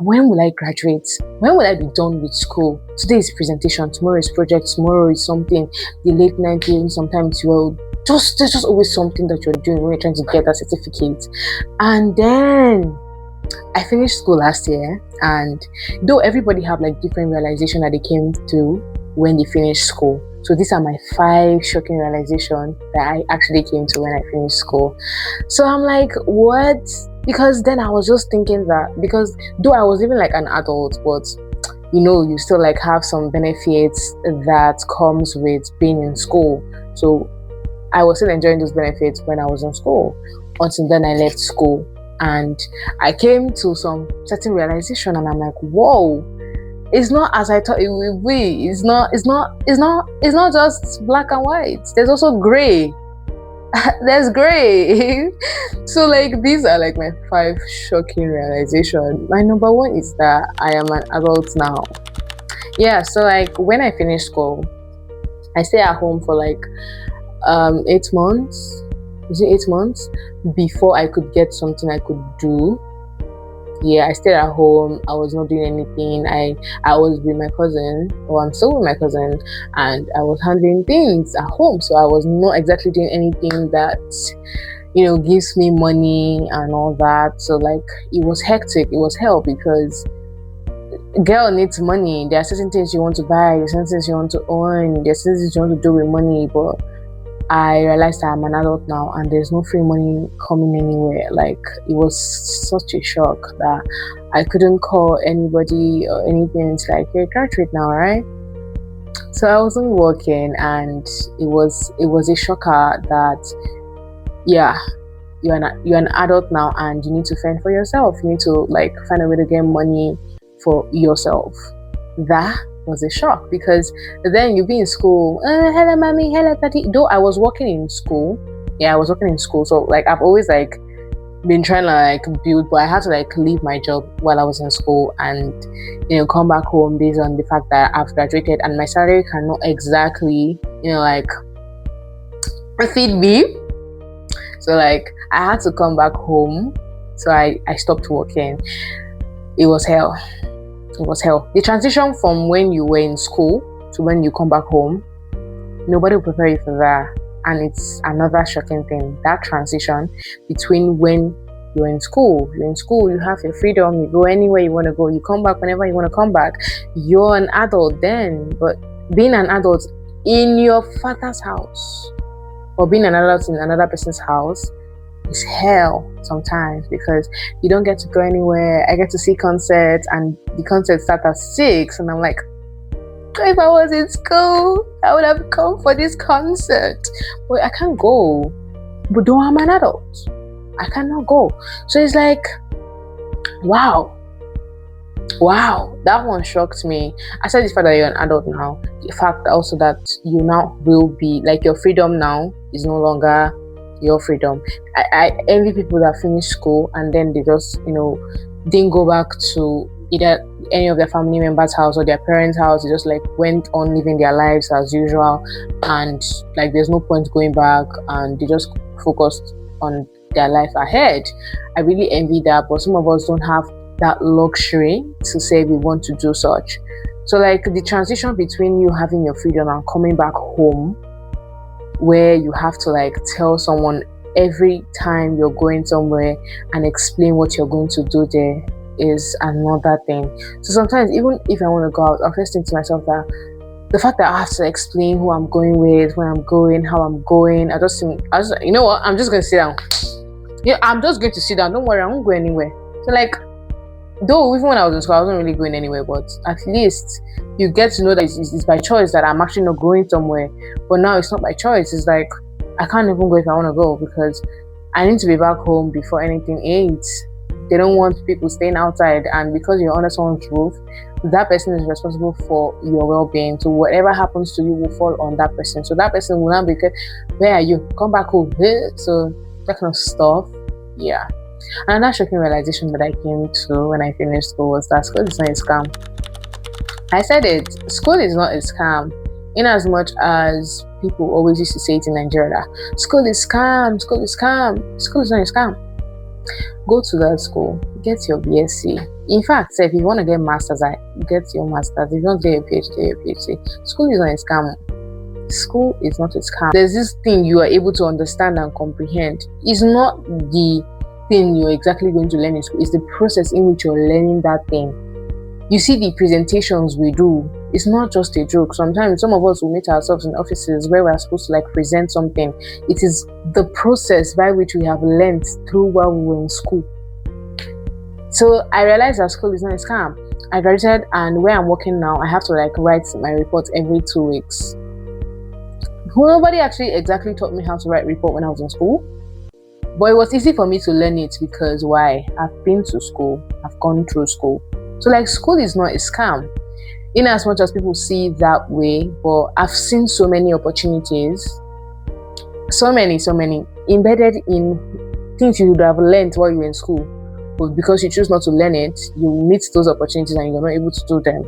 when will I graduate? When will I be done with school? Today is presentation, tomorrow is project, tomorrow is something, the late night game, sometimes there's just always something that you're doing when you're trying to get that certificate. And then I finished school last year, and though everybody have like different realization that they came to when they finished school. So these are my 5 shocking realizations that I actually came to when I finished school. So I'm like, what? Because then I was just thinking that, because though I was even like an adult, but you still like have some benefits that comes with being in school. So I was still enjoying those benefits when I was in school, until then I left school and I came to some certain realization, and I'm like, whoa, it's not as I thought it would be. It's not just black and white. There's also gray. There's gray. So like these are like my 5 shocking realizations. My number 1 is that I am an adult now. Yeah, so like when I finished school, I stayed at home for like 8 months. Is it 8 months before I could get something I could do? Yeah, I stayed at home. I was not doing anything. I was with my cousin, or I'm still with my cousin, and I was handling things at home. So I was not exactly doing anything that gives me money and all that. So like it was hectic. It was hell, because girl needs money. There are certain things you want to buy, there are certain things you want to own, there are certain things you want to do with money. But I realized that I'm an adult now and there's no free money coming anywhere. Like, it was such a shock that I couldn't call anybody or anything. It's like, you're graduate now, right? So I wasn't working, and it was a shocker that, yeah, you're an adult now and you need to fend for yourself. You need to like find a way to get money for yourself. That was a shock, because then you'll be in school, hello mommy, hello daddy. Though I was working in school, so like I've always like been trying to like build, but I had to like leave my job while I was in school and come back home based on the fact that I've graduated and my salary cannot exactly like feed me. So like I had to come back home, so I stopped working. It was hell. The transition from when you were in school to when you come back home, nobody will prepare you for that. And it's another shocking thing, that transition between when you're in school, you have your freedom, you go anywhere you want to go, you come back whenever you want to come back. You're an adult then, but being an adult in your father's house or being an adult in another person's house is hell sometimes, because you don't get to go anywhere. I get to see concerts, and the concerts start at 6, and I'm like, if I was in school, I would have come for this concert, but I can't go. But though I'm an adult, I cannot go. So it's like, wow, that one shocked me. Aside the fact that you're an adult now, the fact also that you now will be like, your freedom now is no longer your freedom. I envy people that finish school and then they just didn't go back to either any of their family members' house or their parents' house. They just like went on living their lives as usual, and like there's no point going back, and they just focused on their life ahead. I really envy that, but some of us don't have that luxury to say we want to do such. So like the transition between you having your freedom and coming back home, where you have to like tell someone every time you're going somewhere and explain what you're going to do there, is another thing. So sometimes, even if I want to go out, I'll first think to myself that the fact that I have to explain who I'm going with, where I'm going, how I'm going, I just you know what, I'm just going to sit down. I'm just going to sit down. Don't worry, I won't go anywhere. So like, though even when I was in school, I wasn't really going anywhere, but at least you get to know that it's by choice that I'm actually not going somewhere. But now it's not by choice. It's like, I can't even go if I want to go, because I need to be back home before anything ends. They don't want people staying outside, and because you're under someone's roof, that person is responsible for your well-being. So whatever happens to you will fall on that person. So that person will not be, where are you? Come back home. So that kind of stuff. Yeah. Another shocking realization that I came to when I finished school was that school is not a scam. I said it. School is not a scam. In as much as people always used to say it in Nigeria, that school is scam. School is not a scam. Go to that school, get your BSc. In fact, if you want to get masters, get your masters. If you want to get your PhD. School is not a scam. School is not a scam. There's this thing you are able to understand and comprehend. It's not the thing you're exactly going to learn in school. It's the process in which you're learning that thing. You see the presentations we do, it's not just a joke. Sometimes some of us will meet ourselves in offices where we're supposed to like present something. It is the process by which we have learned through while we were in school. So I realized that school is not a scam. I graduated, and where I'm working now, I have to like write my report every 2 weeks. Nobody actually exactly taught me how to write report when I was in school. But it was easy for me to learn it because why? I've been to school. I've gone through school. So like school is not a scam. In as much as people see it that way, but I've seen so many opportunities, so many embedded in things you would have learned while you were in school. But because you choose not to learn it, you meet those opportunities and you're not able to do them.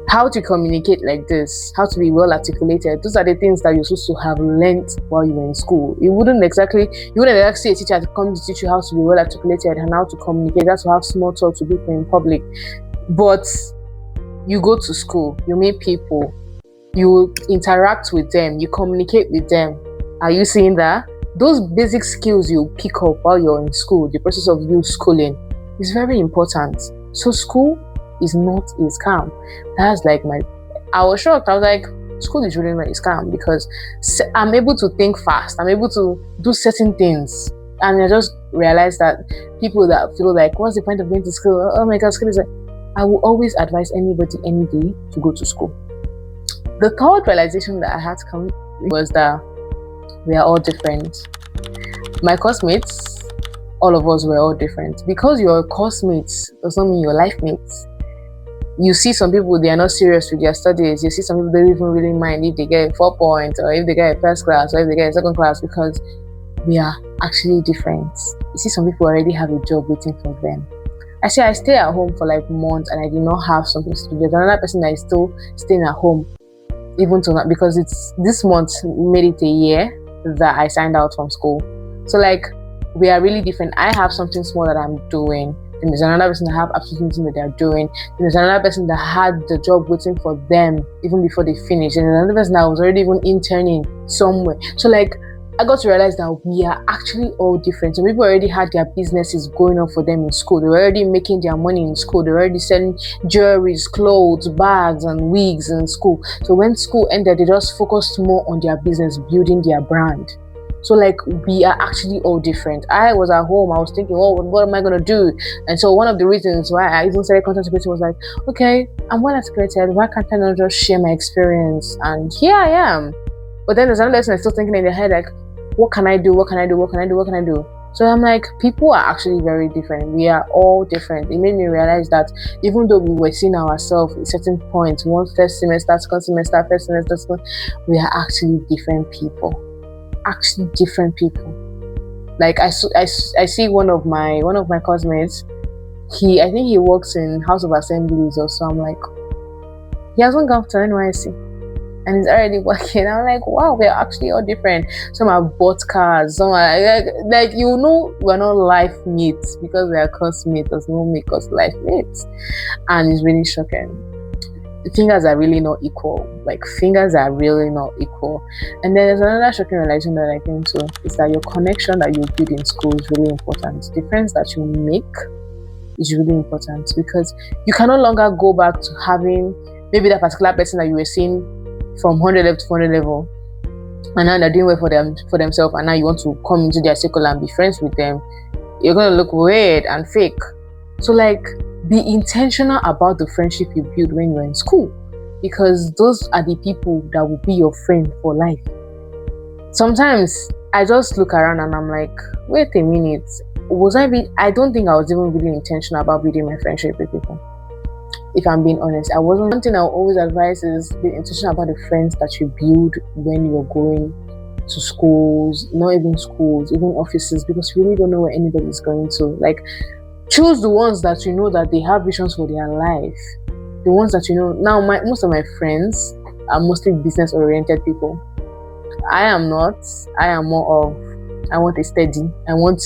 How to communicate like this, how to be well articulated, those are the things that you're supposed to have learned while you were in school. You wouldn't exactly see a teacher to come to teach you how to be well articulated and how to communicate, how to have small talk to people in public. But you go to school, you meet people, you interact with them, you communicate with them. Are you seeing that? Those basic skills you pick up while you're in school, the process of you schooling, is very important. So school is not a scam. That's like I was shocked. I was like, school is really not a scam because I'm able to think fast. I'm able to do certain things. And I just realized that people that feel like, what's the point of going to school? Oh my God, school is like, I will always advise anybody any day to go to school. The third realization that I had to come was that we are all different. My classmates, all of us were all different. Because you're classmates does not mean you're life mates. You see some people, they are not serious with their studies. You see some people, they don't even really mind if they get 4 points or if they get a first class or if they get a second class, because we are actually different. You see some people already have a job waiting for them. I say I stay at home for like months and I do not have something to do. There's another person that is still staying at home even to not, because it's this month made it a year that I signed out from school. So like we are really different. I have something small that I'm doing. And there's another person that have absolutely nothing that they're doing. And there's another person that had the job waiting for them even before they finished. And another person that was already even interning somewhere. So like I got to realize that we are actually all different. So people already had their businesses going on for them in school. They were already making their money in school. They were already selling jewelries, clothes, bags, and wigs in school. So when school ended, they just focused more on their business, building their brand. So like we are actually all different. I was at home, I was thinking, oh, what am I gonna do? And so one of the reasons why I even started content creating was like, okay, I'm well articulated, why can't I not just share my experience? And here I am. But then there's another person that's still thinking in their head like, what can I do? What can I do? What can I do? What can I do? So I'm like, people are actually very different. We are all different. It made me realize that even though we were seeing ourselves at certain points, first semester, second semester, first semester, we are actually different people. Actually different people. Like I see one of my classmates, I think he works in House of Assemblies or so. I'm like, he hasn't gone to NYC and he's already working. I'm like, wow, we're actually all different. Some have bought cars, some are like you know, we're not life mates. Because we are classmates does not make us life mates. And it's really shocking. Fingers are really not equal. Like fingers are really not equal. And then there's another shocking realization that I came to is that your connection that you build in school is really important. The friends that you make is really important, because you can no longer go back to having maybe that particular person that you were seeing from 100 level to 400 level, and now they're doing well for themselves, and now you want to come into their circle and be friends with them. You're gonna look weird and fake. So like, be intentional about the friendship you build when you're in school, because those are the people that will be your friend for life. Sometimes I just look around and I'm like, wait a minute, I don't think I was even really intentional about building my friendship with people. If I'm being honest, I wasn't. One thing I always advise is be intentional about the friends that you build when you're going to schools, not even schools, even offices, because you really don't know where anybody's going to. Like, choose the ones that you know that they have visions for their life. The ones that you know. Now, most of my friends are mostly business-oriented people. I am not. I am more of I want a steady. I want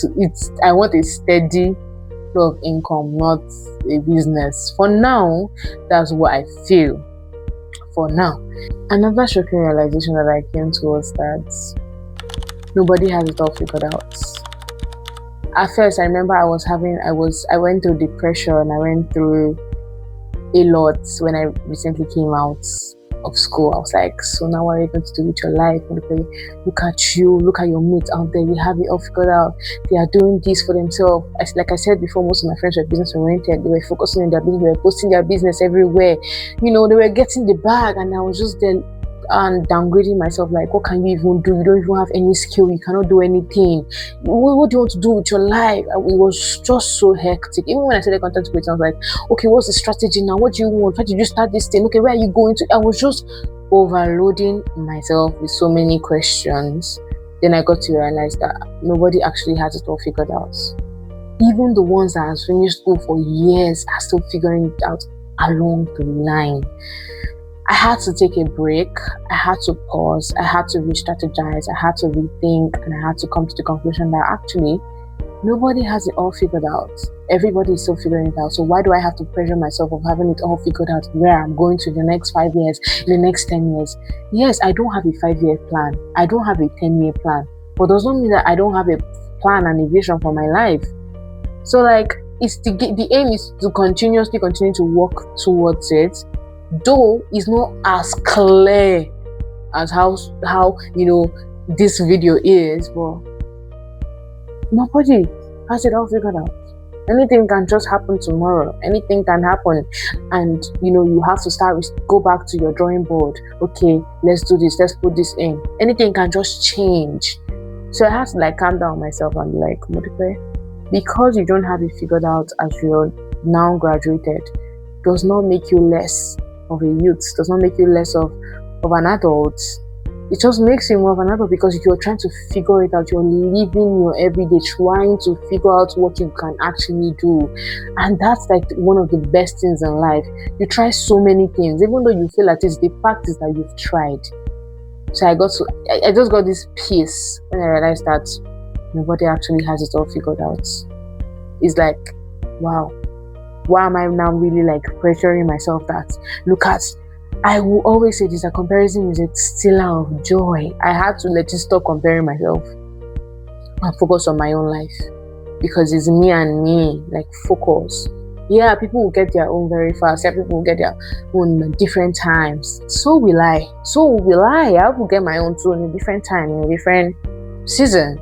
a steady flow of income, not a business. For now, that's what I feel. For now. Another shocking realization that I came to was that nobody has it all figured out. At first, I remember I went through depression. I went through a lot when I recently came out of school. I was like, so now what are you going to do with your life? Look at you, look at your mates out there, they have it all figured out. They are doing this for themselves. Like I said before, most of my friends were business oriented. They were focusing on their business, they were posting their business everywhere. They were getting the bag, and I was just there and downgrading myself, like, what can you even do? You don't even have any skill, you cannot do anything. What do you want to do with your life? It was just so hectic. Even when I started content creating, I was like, okay, what's the strategy now? What do you want? Why did you start this thing? Okay, where are you going to? I was just overloading myself with so many questions. Then I got to realize that nobody actually has it all figured out. Even the ones that have finished school for years are still figuring it out along the line. I had to take a break, I had to pause, I had to re-strategize, I had to rethink, and I had to come to the conclusion that actually nobody has it all figured out. Everybody is still figuring it out. So why do I have to pressure myself of having it all figured out where I'm going to in the next 5 years, in the next 10 years? Yes, I don't have a 5-year plan. I don't have a 10-year plan. But does not mean that I don't have a plan and a vision for my life. So it's the aim is to continue to work towards it. Though it's not as clear as how this video is, but nobody has it all figured out. Anything can just happen tomorrow. Anything can happen, and you have to go back to your drawing board. Okay, let's do this. Let's put this in. Anything can just change. So I have to calm down myself and be like, Modipe, because you don't have it figured out as you're now graduated, does not make you less of a youth, does not make you less of an adult. It just makes you more of an adult because you're trying to figure it out. You're living your everyday, trying to figure out what you can actually do. And that's one of the best things in life. You try so many things, even though you feel like it's the fact is that you've tried. So I just got this peace when I realized that nobody actually has it all figured out. It's like, wow. Why am I now really pressuring myself that, look at, I will always say this, that comparison is a stealer of joy. I had to stop comparing myself and focus on my own life, because it's me and me, focus. Yeah, people will get their own very fast. Yeah, people will get their own at different times. So will I. I will get my own too in a different time, in a different season.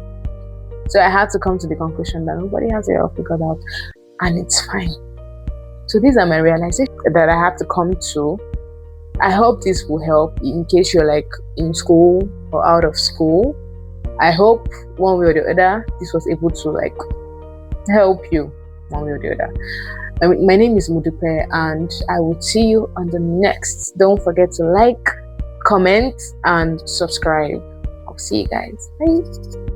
So I had to come to the conclusion that nobody has it all figured out, and it's fine. So these are my realizations that I have to come to. I hope this will help in case you're in school or out of school. I hope one way or the other, this was able to help you one way or the other. My name is Modipe, and I will see you on the next. Don't forget to comment and subscribe. I'll see you guys. Bye.